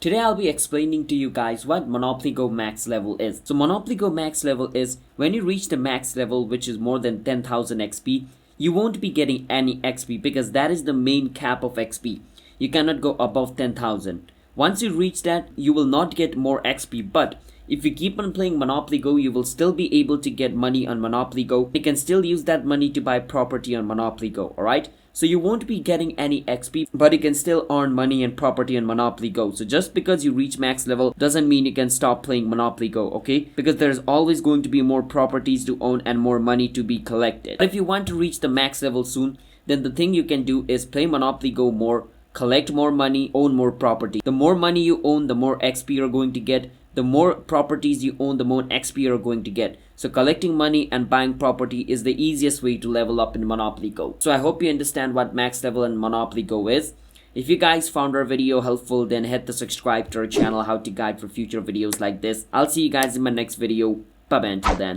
Today I'll be explaining to you guys what Monopoly Go max level is. So Monopoly Go max level is when you reach the max level, which is more than 10,000 XP, you won't be getting any XP because that is the main cap of XP. You cannot go above 10,000. Once you reach that, you will not get more XP, but if you keep on playing Monopoly Go, you will still be able to get money on Monopoly Go. You can still use that money to buy property on Monopoly Go, alright? So you won't be getting any XP, but you can still earn money and property on Monopoly Go. So just because you reach max level doesn't mean you can stop playing Monopoly Go, okay? Because there's always going to be more properties to own and more money to be collected. But if you want to reach the max level soon, then the thing you can do is play Monopoly Go more, collect more money, own more property. The more money you own, the more XP you're going to get. The more properties you own, the more XP you're going to get. So collecting money and buying property is the easiest way to level up in Monopoly Go. So I hope you understand what max level in Monopoly Go is. If you guys found our video helpful, then hit the subscribe to our channel, how to guide for future videos like this. I'll see you guys in my next video. Bye bye until then.